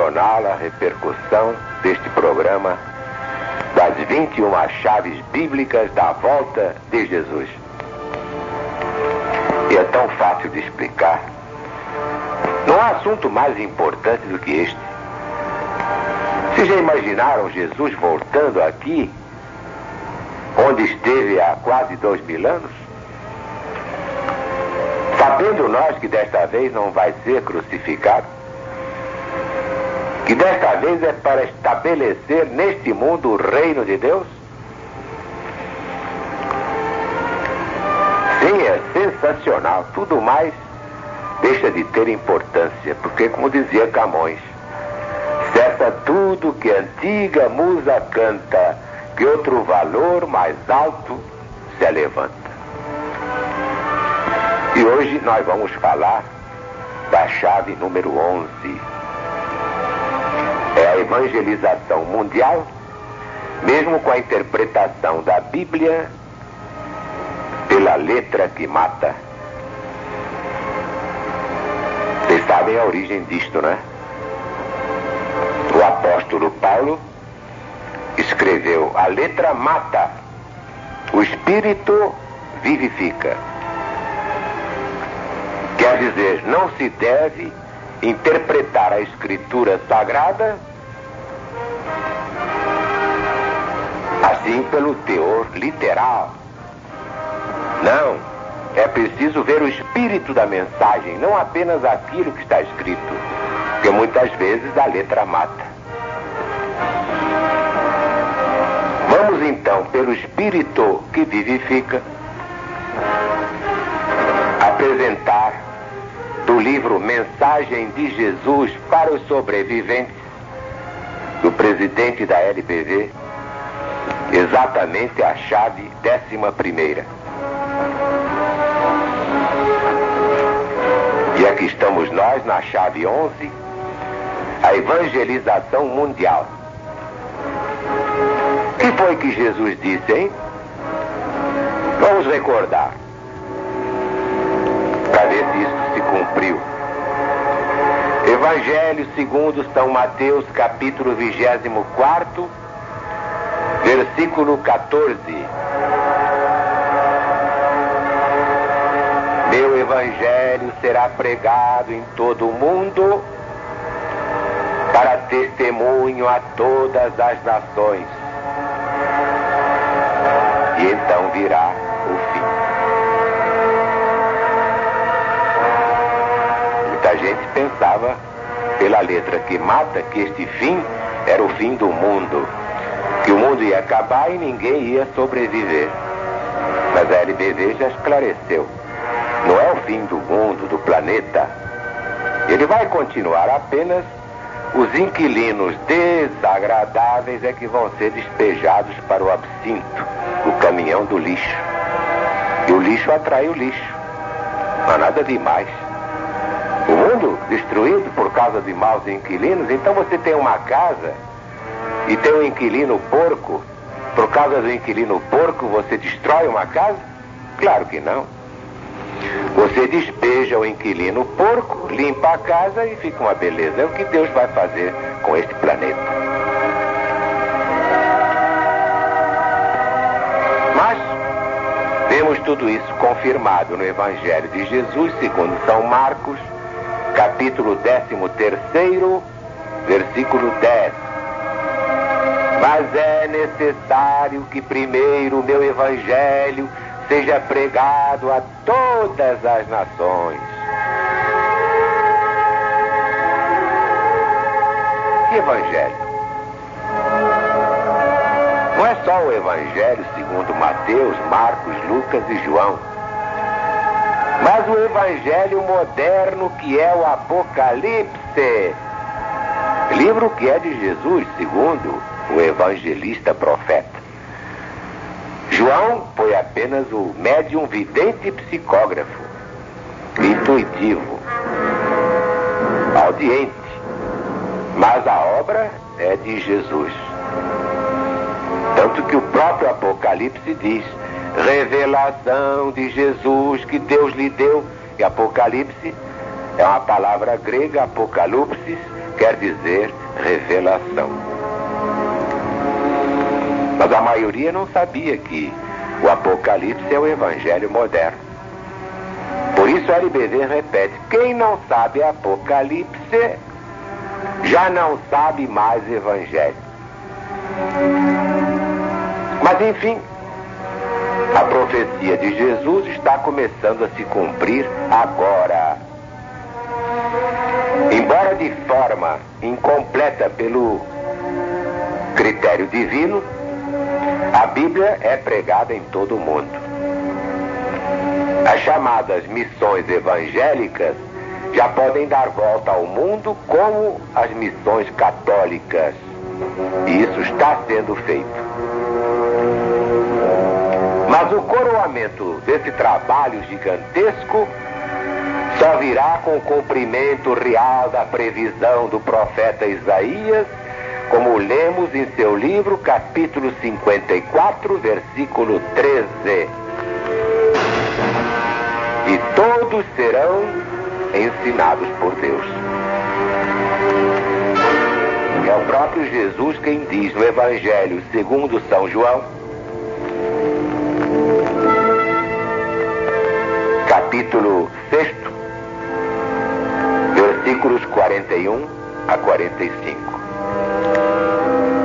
sensacional a repercussão deste programa das 21 chaves bíblicas da volta de Jesus. E é tão fácil de explicar. Não há assunto mais importante do que este. Vocês já imaginaram Jesus voltando aqui, onde esteve há quase 2000 anos? Sabendo nós que desta vez não vai ser crucificado, que desta vez é para estabelecer neste mundo o reino de Deus? Sim, é sensacional. Tudo mais deixa de ter importância, porque, como dizia Camões, cessa tudo que antiga musa canta, que outro valor mais alto se levanta. E hoje nós vamos falar da chave número 11. É a evangelização mundial, mesmo com a interpretação da Bíblia pela letra que mata. Vocês sabem a origem disto, né? O apóstolo Paulo escreveu: a letra mata, o espírito vivifica. Quer dizer, não se deve interpretar a escritura sagrada assim pelo teor literal. Não, é preciso ver o espírito da mensagem, não apenas aquilo que está escrito, porque muitas vezes a letra mata. Vamos então, pelo espírito que vivifica, apresentar do livro Mensagem de Jesus para os Sobreviventes, do presidente da LBV, exatamente a chave 11ª. E aqui estamos nós na chave 11, a evangelização mundial. O que foi que Jesus disse, hein? Vamos recordar, para ver se isso se cumpriu. Evangelho segundo São Mateus, capítulo 24, versículo 14. Meu evangelho será pregado em todo o mundo para testemunho a todas as nações. E então virá o fim. Muita gente pensava, pela letra que mata, que este fim era o fim do mundo, que o mundo ia acabar e ninguém ia sobreviver. Mas a LBV já esclareceu. Não é o fim do mundo, do planeta. Ele vai continuar, apenas os inquilinos desagradáveis é que vão ser despejados para o absinto, o caminhão do lixo. E o lixo atrai o lixo. Não há nada demais. O mundo destruído por causa de maus inquilinos. Então você tem uma casa e tem um inquilino porco. Por causa do inquilino porco você destrói uma casa? Claro que não. Você despeja o inquilino porco, limpa a casa e fica uma beleza. É o que Deus vai fazer com este planeta. Mas vemos tudo isso confirmado no Evangelho de Jesus, segundo São Marcos, capítulo 13º, versículo 10. Mas é necessário que primeiro o meu Evangelho seja pregado a todas as nações. Que Evangelho? Não é só o Evangelho segundo Mateus, Marcos, Lucas e João, mas o Evangelho moderno, que é o Apocalipse, livro que é de Jesus, segundo o evangelista profeta. João foi apenas o médium vidente e psicógrafo, intuitivo, audiente, mas a obra é de Jesus. Tanto que o próprio Apocalipse diz: revelação de Jesus que Deus lhe deu. E Apocalipse é uma palavra grega, apocalypsis, quer dizer revelação. Mas a maioria não sabia que o Apocalipse é o Evangelho moderno. Por isso a LBV repete: quem não sabe Apocalipse já não sabe mais Evangelho. Mas enfim, a profecia de Jesus está começando a se cumprir agora. Embora de forma incompleta pelo critério divino, a Bíblia é pregada em todo o mundo. As chamadas missões evangélicas já podem dar volta ao mundo como as missões católicas. E isso está sendo feito. Mas o coroamento desse trabalho gigantesco só virá com o cumprimento real da previsão do profeta Isaías, como lemos em seu livro, capítulo 54, versículo 13. E todos serão ensinados por Deus. É o próprio Jesus quem diz no Evangelho segundo São João, capítulo 6, versículos 41 a 45.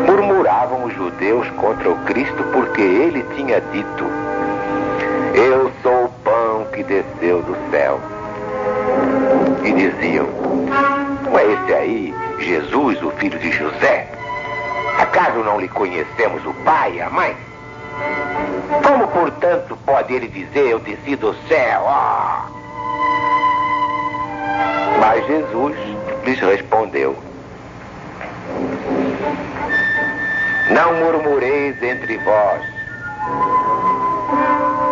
Murmuravam os judeus contra o Cristo porque ele tinha dito: eu sou o pão que desceu do céu. E diziam: não é esse aí Jesus, o filho de José? Acaso não lhe conhecemos o pai e a mãe? Como, portanto, pode ele dizer: eu desci do céu? Mas Jesus lhes respondeu: não murmureis entre vós.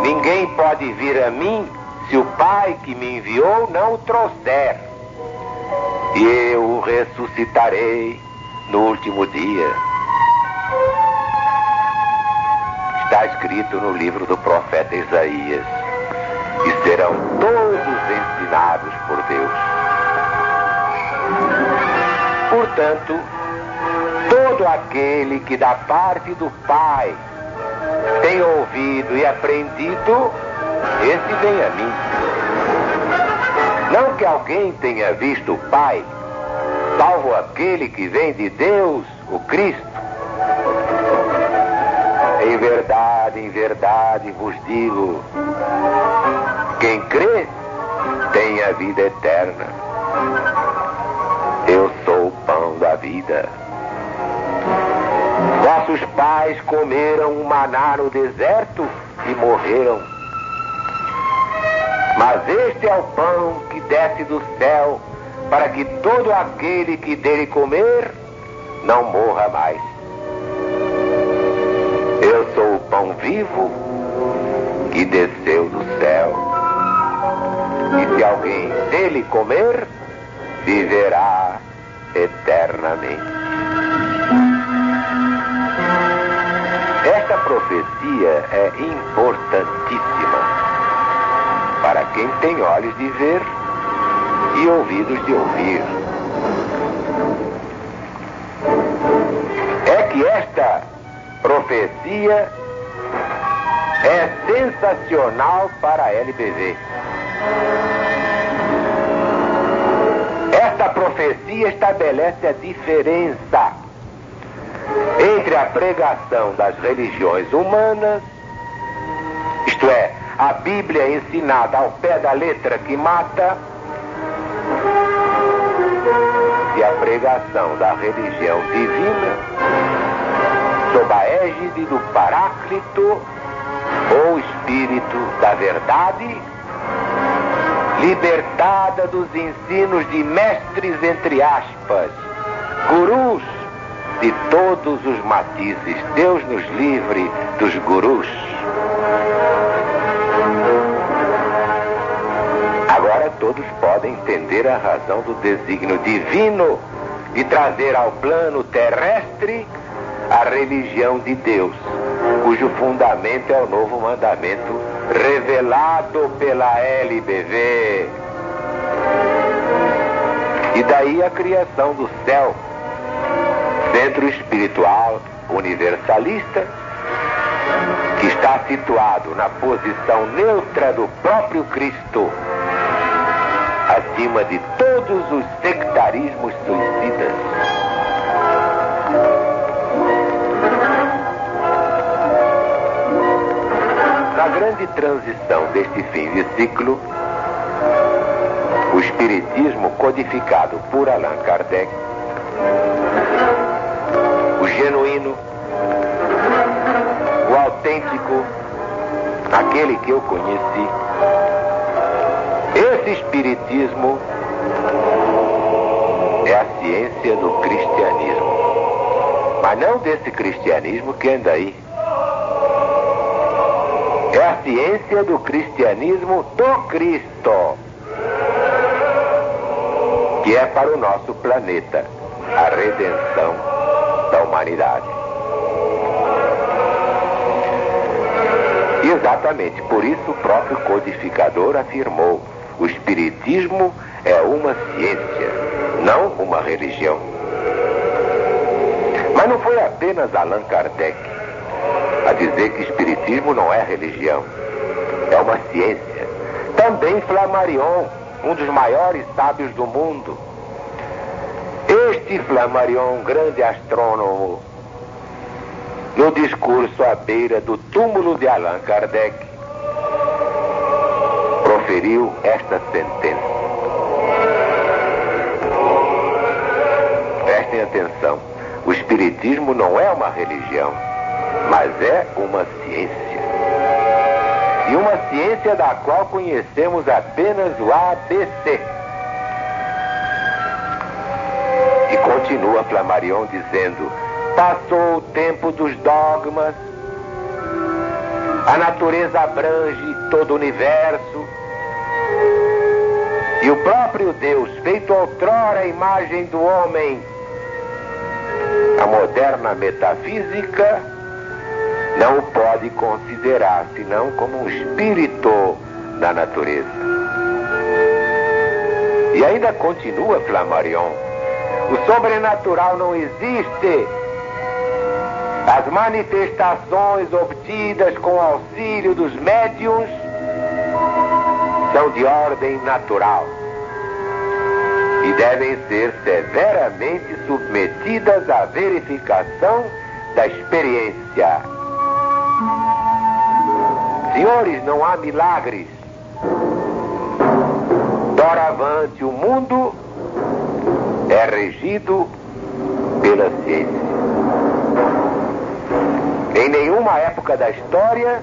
Ninguém pode vir a mim se o Pai que me enviou não o trouxer. E eu o ressuscitarei no último dia. Está escrito no livro do profeta Isaías: e serão todos ensinados por Deus. Portanto, todo aquele que da parte do Pai tem ouvido e aprendido, esse vem a mim. Não que alguém tenha visto o Pai, salvo aquele que vem de Deus, o Cristo. Em verdade vos digo, quem crê tem a vida eterna. Eu sou o pão da vida. Vossos pais comeram o maná no deserto e morreram. Mas este é o pão que desce do céu, para que todo aquele que dele comer não morra mais. Eu sou o pão vivo que desceu do céu. E se alguém dele comer, viverá eternamente. Esta profecia é importantíssima para quem tem olhos de ver e ouvidos de ouvir. É que esta profecia é sensacional para a LBV. Esta profecia estabelece a diferença entre a pregação das religiões humanas, isto é, a Bíblia ensinada ao pé da letra que mata, e a pregação da religião divina, sob a égide do Paráclito, ou Espírito da Verdade, libertada dos ensinos de mestres, entre aspas, gurus de todos os matizes. Deus nos livre dos gurus. Agora todos podem entender a razão do desígnio divino de trazer ao plano terrestre a religião de Deus, cujo fundamento é o novo mandamento revelado pela LBV. E daí a criação do céu, centro espiritual universalista, que está situado na posição neutra do próprio Cristo, acima de todos os sectarismos suicidas. Na grande transição deste fim de ciclo, o Espiritismo codificado por Allan Kardec, o genuíno, o autêntico, aquele que eu conheci, esse Espiritismo é a ciência do cristianismo, mas não desse cristianismo que anda aí. É a ciência do cristianismo do Cristo, que é para o nosso planeta a redenção da humanidade. E exatamente por isso o próprio codificador afirmou: o Espiritismo é uma ciência, não uma religião. Mas não foi apenas Allan Kardec a dizer que Espiritismo não é religião, é uma ciência. Também Flammarion, um dos maiores sábios do mundo. Este Flammarion, grande astrônomo, no discurso à beira do túmulo de Allan Kardec, proferiu esta sentença. Prestem atenção, o Espiritismo não é uma religião, mas é uma ciência. E uma ciência da qual conhecemos apenas o ABC. E continua Flammarion dizendo: passou o tempo dos dogmas, a natureza abrange todo o universo, e o próprio Deus, feito outrora a imagem do homem, a moderna metafísica não o pode considerar senão como um espírito da natureza. E ainda continua Flammarion: o sobrenatural não existe. As manifestações obtidas com o auxílio dos médiuns são de ordem natural e devem ser severamente submetidas à verificação da experiência. Senhores, não há milagres. Doravante, o mundo é regido pela ciência. Em nenhuma época da história,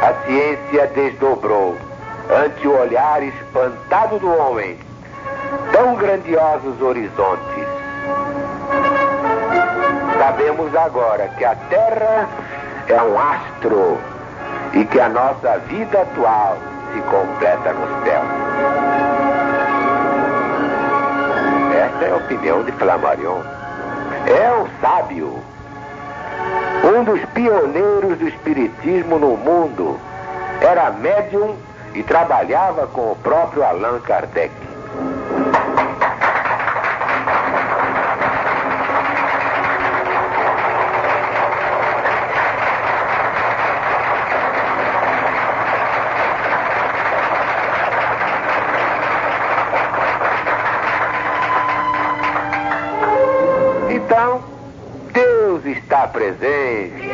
a ciência desdobrou, ante o olhar espantado do homem, tão grandiosos horizontes. Sabemos agora que a Terra é um astro e que a nossa vida atual se completa no céu. Esta é a opinião de Flammarion. É um sábio, um dos pioneiros do espiritismo no mundo. Era médium e trabalhava com o próprio Allan Kardec. Então, Deus está presente.